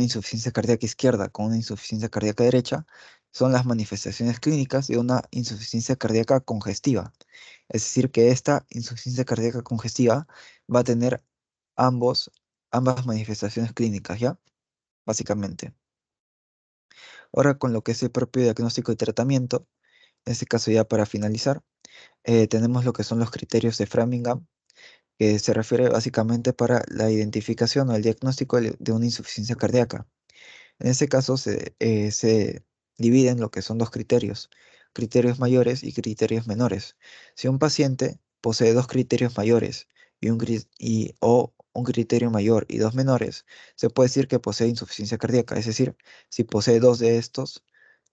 insuficiencia cardíaca izquierda con una insuficiencia cardíaca derecha son las manifestaciones clínicas de una insuficiencia cardíaca congestiva. Es decir, que esta insuficiencia cardíaca congestiva va a tener ambas manifestaciones clínicas, ¿ya? Básicamente. Ahora con lo que es el propio diagnóstico y tratamiento, en este caso ya para finalizar, tenemos lo que son los criterios de Framingham, que se refiere básicamente para la identificación o el diagnóstico de una insuficiencia cardíaca. En este caso se dividen lo que son dos criterios, criterios mayores y criterios menores. Si un paciente posee dos criterios mayores o un criterio mayor y dos menores, se puede decir que posee insuficiencia cardíaca. Es decir, si posee dos de estos,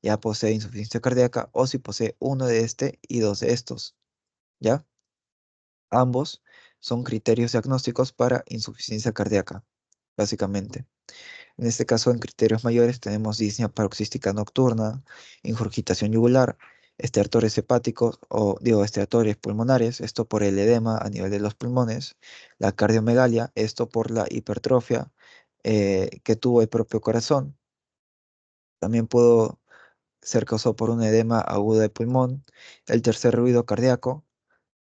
ya posee insuficiencia cardíaca, o si posee uno de este y dos de estos, ¿ya? Ambos son criterios diagnósticos para insuficiencia cardíaca, básicamente. En este caso, en criterios mayores tenemos disnea paroxística nocturna, ingurgitación yugular, estertores hepáticos estertores pulmonares, esto por el edema a nivel de los pulmones, la cardiomegalia, esto por la hipertrofia que tuvo el propio corazón. También pudo ser causado por un edema agudo de pulmón, el tercer ruido cardíaco.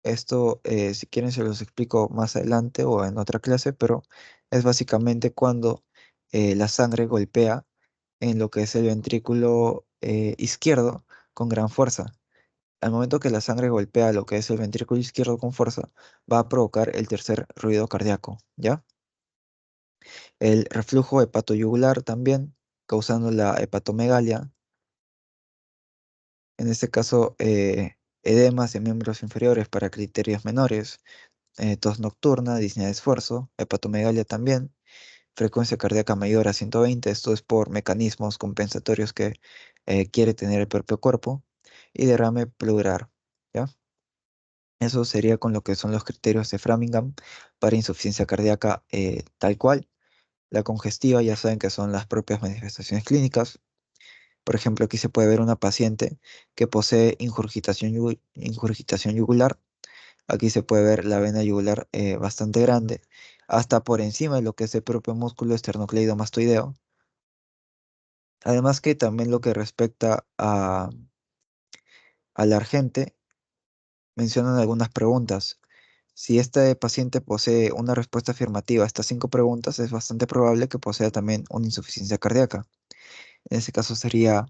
Esto, si quieren, se los explico más adelante o en otra clase, pero es básicamente cuando la sangre golpea en lo que es el ventrículo izquierdo con gran fuerza. Al momento que la sangre golpea lo que es el ventrículo izquierdo con fuerza, va a provocar el tercer ruido cardíaco, ¿ya? El reflujo hepatoyugular también, causando la hepatomegalia. En este caso, edemas de miembros inferiores para criterios menores, tos nocturna, disnea de esfuerzo, hepatomegalia también, frecuencia cardíaca mayor a 120, esto es por mecanismos compensatorios que quiere tener el propio cuerpo, y derrame pleural, ¿ya? Eso sería con lo que son los criterios de Framingham para insuficiencia cardíaca tal cual. La congestiva ya saben que son las propias manifestaciones clínicas. Por ejemplo, aquí se puede ver una paciente que posee ingurgitación yugular. Aquí se puede ver la vena yugular bastante grande, hasta por encima de lo que es el propio músculo esternocleidomastoideo. Además que también lo que respecta a la argente, mencionan algunas preguntas. Si este paciente posee una respuesta afirmativa a estas 5 preguntas, es bastante probable que posea también una insuficiencia cardíaca. En ese caso sería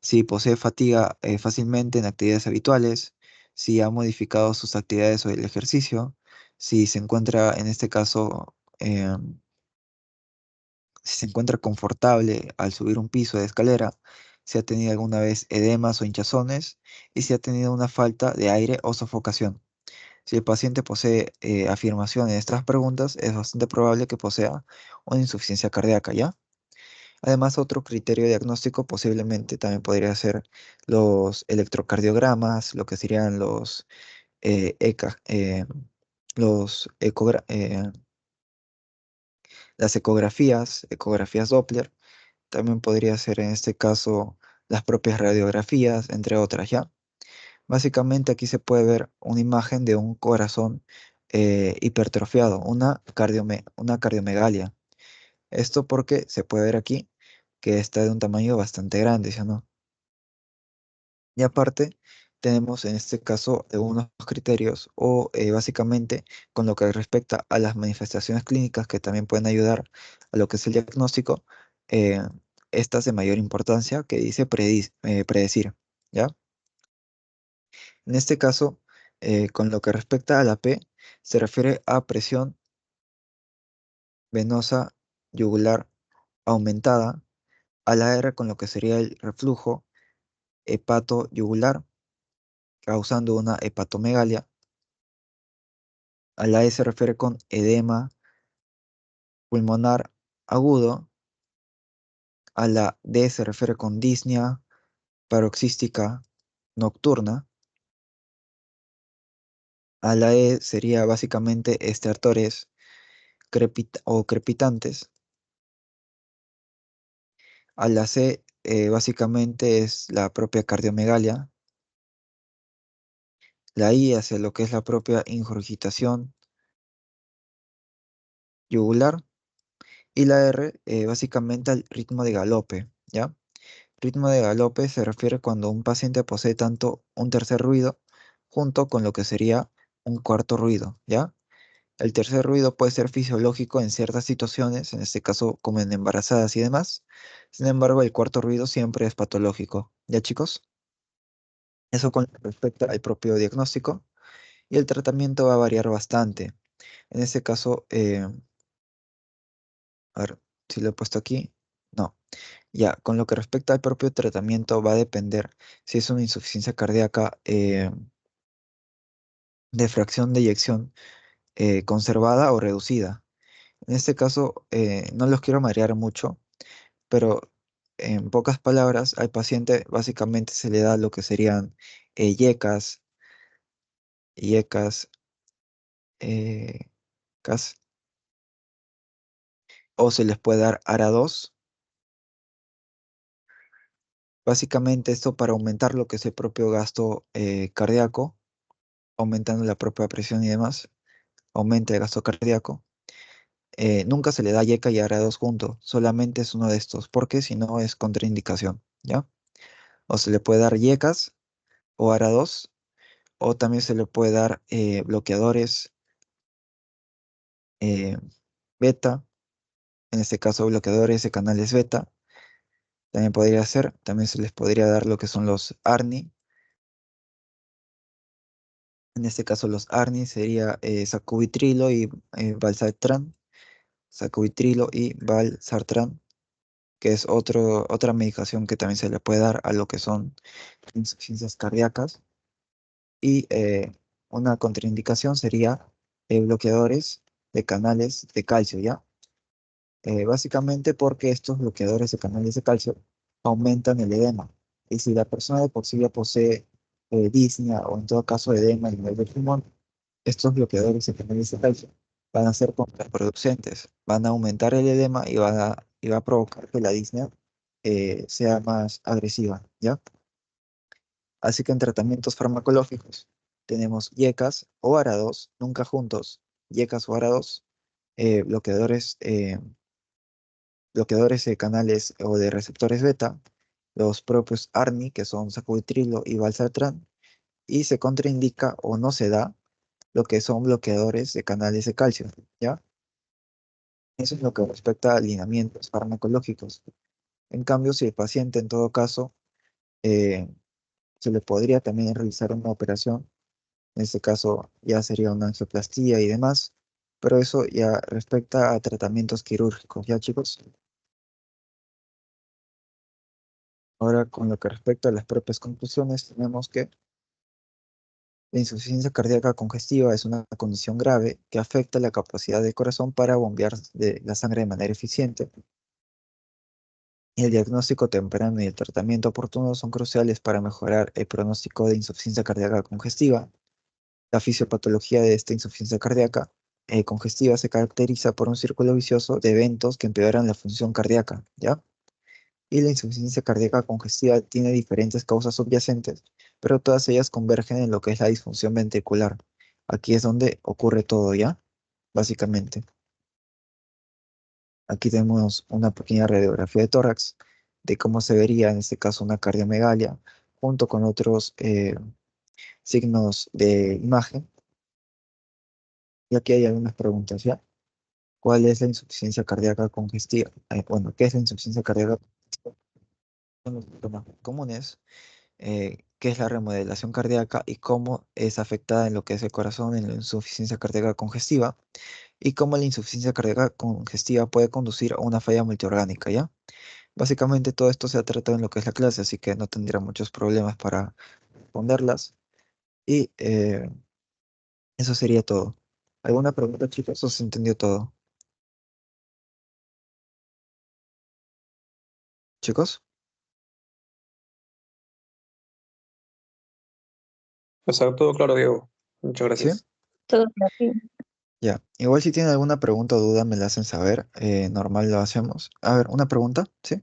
si posee fatiga fácilmente en actividades habituales, si ha modificado sus actividades o el ejercicio, si se encuentra en este caso, si se encuentra confortable al subir un piso de escalera, si ha tenido alguna vez edemas o hinchazones y si ha tenido una falta de aire o sofocación. Si el paciente posee afirmación en estas preguntas, es bastante probable que posea una insuficiencia cardíaca, ¿ya? Además, otro criterio diagnóstico posiblemente también podría ser los electrocardiogramas, lo que serían ECA, los las ecografías Doppler. También podría ser en este caso las propias radiografías, entre otras, ¿ya? Básicamente aquí se puede ver una imagen de un corazón hipertrofiado, una cardiomegalia. Esto porque se puede ver aquí que está de un tamaño bastante grande, ¿sí o no? Y aparte, tenemos en este caso algunos criterios o básicamente con lo que respecta a las manifestaciones clínicas que también pueden ayudar a lo que es el diagnóstico, eh, estas de mayor importancia que dice predecir, ¿ya? En este caso, con lo que respecta a la P, se refiere a presión venosa yugular aumentada A la R con lo que sería el reflujo hepatoyugular, causando una hepatomegalia. A la E se refiere con edema pulmonar agudo. A la D se refiere con disnea paroxística nocturna. A la E sería básicamente estertores o crepitantes. A la C básicamente es la propia cardiomegalia. La I hacia lo que es la propia ingurgitación yugular. Y la R básicamente al ritmo de galope, ¿ya? Ritmo de galope se refiere cuando un paciente posee tanto un tercer ruido junto con lo que sería un cuarto ruido, ¿ya? El tercer ruido puede ser fisiológico en ciertas situaciones, en este caso como en embarazadas y demás. Sin embargo, el cuarto ruido siempre es patológico, ¿ya chicos? Eso con respecto al propio diagnóstico. Y el tratamiento va a variar bastante. En este caso, a ver si lo he puesto aquí. No. Ya, con lo que respecta al propio tratamiento va a depender si es una insuficiencia cardíaca de fracción de eyección conservada o reducida. En este caso, no los quiero marear mucho, pero en pocas palabras, al paciente básicamente se le da lo que serían yecas, yecas, eh, cas, o se les puede dar ARA2. Básicamente esto para aumentar lo que es el propio gasto cardíaco, aumentando la propia presión y demás, aumenta el gasto cardíaco. Nunca se le da yeca y ARA2 juntos, solamente es uno de estos, porque si no es contraindicación, ¿ya? O se le puede dar yecas o ARA2, o también se le puede dar bloqueadores eh, beta, en este caso bloqueadores de canales beta, también podría ser, también se les podría dar lo que son los ARNI. En este caso los ARNI sería sacubitrilo y valsartán, sacubitrilo y valsartán, que es otra medicación que también se le puede dar a lo que son insuficiencias cardíacas. Y una contraindicación sería bloqueadores de canales de calcio, ¿ya? Básicamente porque estos bloqueadores de canales de calcio aumentan el edema. Y si la persona de por sí ya posee disnea o en todo caso edema a nivel del pulmón, estos bloqueadores de canales de calcio van a ser contraproducentes, van a aumentar el edema y va a provocar que la disnea sea más agresiva, ¿ya? Así que en tratamientos farmacológicos tenemos YECAS o ARA2, nunca juntos, YECAS o ARA2, bloqueadores bloqueadores de canales o de receptores beta, los propios ARNI, que son sacubitrilo y valsartán, y se contraindica o no se da lo que son bloqueadores de canales de calcio, ¿ya? Eso es lo que respecta a alineamientos farmacológicos. En cambio, si el paciente en todo caso eh, se le podría también realizar una operación, en este caso ya sería una angioplastía y demás, pero eso ya respecta a tratamientos quirúrgicos, ¿ya chicos? Ahora, con lo que respecta a las propias conclusiones, tenemos que la insuficiencia cardíaca congestiva es una condición grave que afecta la capacidad del corazón para bombear la sangre de manera eficiente. El diagnóstico temprano y el tratamiento oportuno son cruciales para mejorar el pronóstico de insuficiencia cardíaca congestiva. La fisiopatología de esta insuficiencia cardíaca congestiva se caracteriza por un círculo vicioso de eventos que empeoran la función cardíaca, ¿ya? Y la insuficiencia cardíaca congestiva tiene diferentes causas subyacentes, pero todas ellas convergen en lo que es la disfunción ventricular. Aquí es donde ocurre todo, ¿ya? Básicamente. Aquí tenemos una pequeña radiografía de tórax de cómo se vería en este caso una cardiomegalia, junto con otros signos de imagen. Y aquí hay algunas preguntas, ¿ya? ¿Cuál es la insuficiencia cardíaca congestiva? Bueno, ¿qué es la insuficiencia cardíaca congestiva? Son los síntomas más comunes. Qué es la remodelación cardíaca y cómo es afectada en lo que es el corazón en la insuficiencia cardíaca congestiva y cómo la insuficiencia cardíaca congestiva puede conducir a una falla multiorgánica, ¿ya? Básicamente todo esto se ha tratado en lo que es la clase, así que no tendría muchos problemas para responderlas. Y eso sería todo. ¿Alguna pregunta, chicos? ¿O se entendió todo? ¿Chicos? O sea, todo claro, Diego. Muchas ¿Sí? gracias. Todo rápido. Ya. Igual si tienen alguna pregunta o duda me la hacen saber. Normal lo hacemos. A ver, ¿una pregunta? ¿Sí?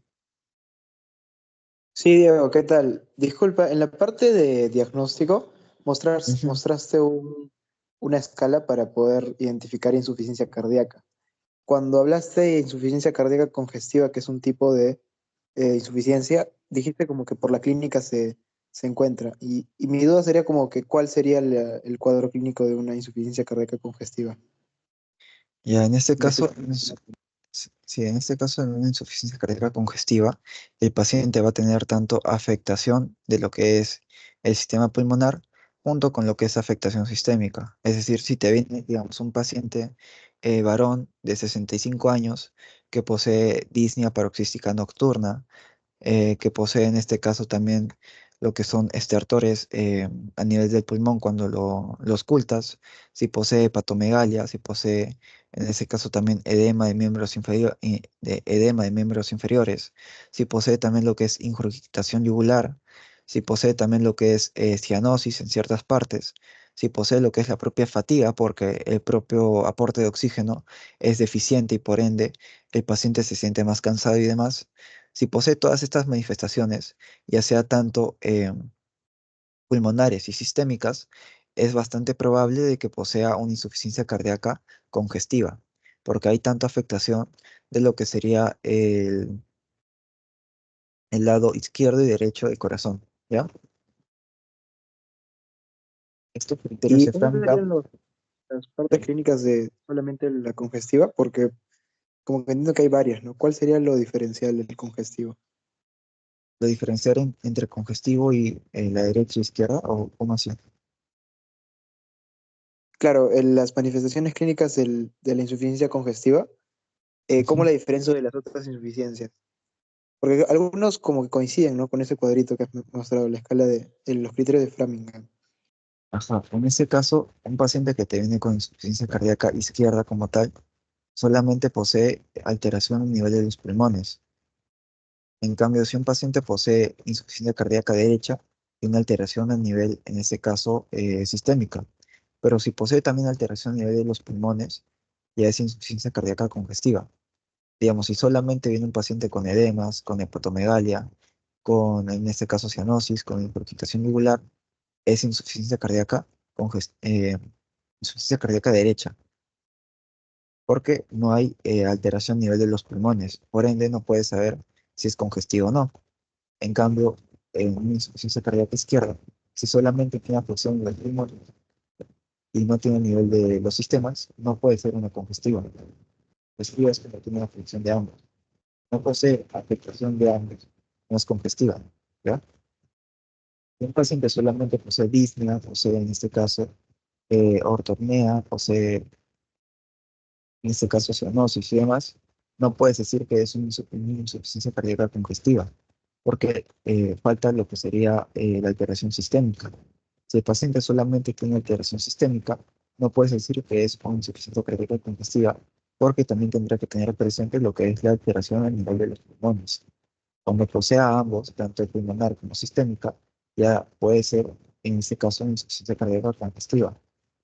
Sí, Diego, ¿qué tal? Disculpa, en la parte de diagnóstico Ujú. mostraste una escala para poder identificar insuficiencia cardíaca. Cuando hablaste de insuficiencia cardíaca congestiva, que es un tipo de insuficiencia, dijiste como que por la clínica se encuentra. Y mi duda sería como que ¿cuál sería el cuadro clínico de una insuficiencia cardíaca congestiva? Ya, en este De ese- caso, sí, en este caso, en una insuficiencia cardíaca congestiva, el paciente va a tener tanto afectación de lo que es el sistema pulmonar junto con lo que es afectación sistémica. Es decir, si te viene, digamos, un paciente varón de 65 años que posee disnea paroxística nocturna, que posee en este caso también lo que son estertores a nivel del pulmón cuando lo auscultas, si posee hepatomegalia, si posee en ese caso también edema de miembros edema de miembros inferiores, si posee también lo que es ingurgitación yugular, si posee también lo que es cianosis en ciertas partes, si posee lo que es la propia fatiga, porque el propio aporte de oxígeno es deficiente y por ende el paciente se siente más cansado y demás. Si posee todas estas manifestaciones, ya sea tanto pulmonares y sistémicas, es bastante probable de que posea una insuficiencia cardíaca congestiva, porque hay tanta afectación de lo que sería el lado izquierdo y derecho del corazón, ¿ya? Estos criterios ¿Y se cuáles franca. serían las partes clínicas de solamente la congestiva? Porque como que entiendo que hay varias, ¿no? ¿Cuál sería lo diferencial del congestivo? Lo diferenciar entre congestivo y la derecha e izquierda, o cómo así. Claro, las manifestaciones clínicas de la insuficiencia congestiva, ¿cómo Ujú. la diferencio de las otras insuficiencias? Porque algunos como que coinciden, ¿no? Con ese cuadrito que has mostrado, la escala de los criterios de Framingham. Ajá, en ese caso, un paciente que te viene con insuficiencia cardíaca izquierda como tal, solamente posee alteración a nivel de los pulmones. En cambio, si un paciente posee insuficiencia cardíaca derecha, tiene alteración a nivel, en este caso, sistémica. Pero si posee también alteración a nivel de los pulmones, ya es insuficiencia cardíaca congestiva. Digamos, si solamente viene un paciente con edemas, con hepatomegalia, con, en este caso, cianosis, con hipertensión yugular, es insuficiencia cardíaca derecha, porque no hay alteración a nivel de los pulmones. Por ende, no puedes saber si es congestivo o no. En cambio, en una insuficiencia cardíaca izquierda, si solamente tiene afección del pulmón y no tiene nivel de los sistemas, no puede ser una congestiva. Congestiva es cuando tiene una afección de ambos. No posee afectación de ambos, no es congestiva. ¿Ya? Si un paciente solamente posee disnea, posee en este caso ortopnea, posee en este caso cianosis y demás, no puedes decir que es una insuficiencia cardíaca congestiva, porque falta lo que sería la alteración sistémica. Si el paciente solamente tiene alteración sistémica, no puedes decir que es una insuficiencia cardíaca congestiva, porque también tendrá que tener presente lo que es la alteración a nivel de los pulmones. Cuando posea ambos, tanto el pulmonar como sistémica, ya puede ser, en este caso, una insuficiencia cardíaca congestiva,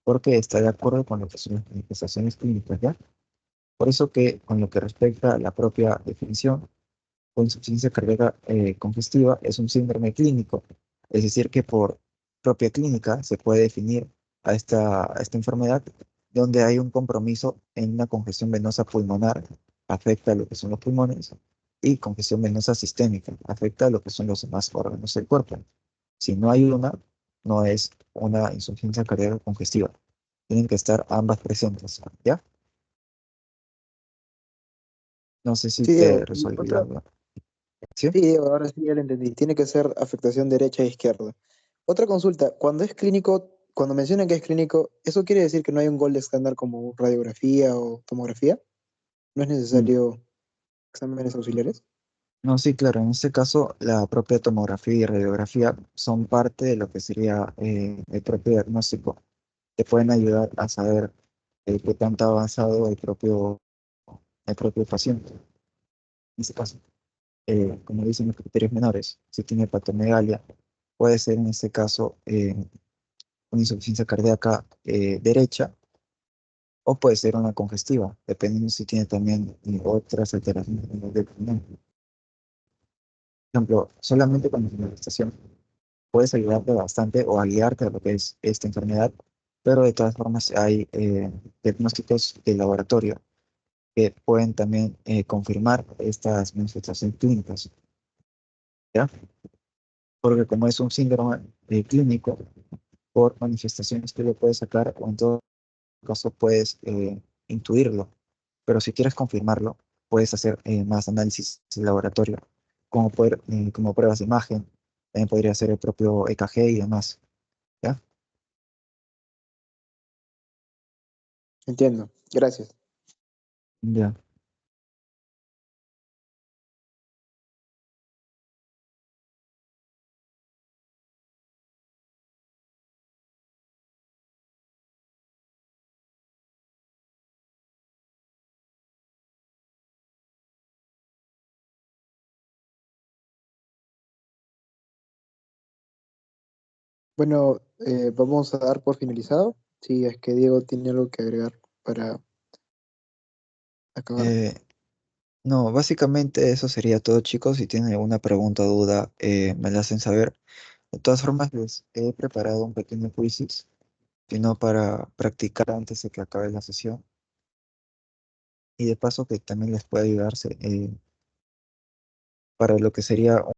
porque está de acuerdo con lo que son las manifestaciones clínicas, ¿ya? Por eso que con lo que respecta a la propia definición, la insuficiencia cardíaca congestiva es un síndrome clínico, es decir, que por propia clínica se puede definir a esta enfermedad donde hay un compromiso en una congestión venosa pulmonar, afecta a lo que son los pulmones, y congestión venosa sistémica, afecta a lo que son los demás órganos del cuerpo. Si no hay una, no es una insuficiencia cardíaca congestiva. Tienen que estar ambas presentes, ¿ya? No sé si Sí, te Diego. Y resolví la otra, duda. ¿Sí? sí, Diego, ahora sí ya lo entendí. Tiene que ser afectación derecha e izquierda. Otra consulta, cuando es clínico, cuando mencionan que es clínico, ¿eso quiere decir que no hay un gol estándar como radiografía o tomografía? ¿No es Mm. necesario exámenes auxiliares? No, sí, claro, en este caso la propia tomografía y radiografía son parte de lo que sería el propio diagnóstico. Te pueden ayudar a saber qué tanto ha avanzado el propio paciente. En este caso, como dicen los criterios menores, si tiene hepatomegalia, puede ser en este caso una insuficiencia cardíaca derecha o puede ser una congestiva, dependiendo si tiene también otras alteraciones del pulmón. Por ejemplo, solamente con la manifestación puedes ayudarte bastante o a guiarte a lo que es esta enfermedad, pero de todas formas hay diagnósticos de laboratorio que pueden también confirmar estas manifestaciones clínicas, ¿ya? Porque como es un síndrome clínico, por manifestaciones que lo puedes sacar o en todo caso puedes intuirlo, pero si quieres confirmarlo, puedes hacer más análisis de laboratorio, como pruebas de imagen, también podría ser el propio EKG y demás, ¿ya? Entiendo. Gracias. Ya. Bueno, vamos a dar por finalizado. Si es que Diego tiene algo que agregar para acabar. Eh, no, básicamente eso sería todo, chicos. Si tienen alguna pregunta o duda, me la hacen saber. De todas formas, les he preparado un pequeño quizzes, sino para practicar antes de que acabe la sesión. Y de paso que también les puede ayudarse para lo que sería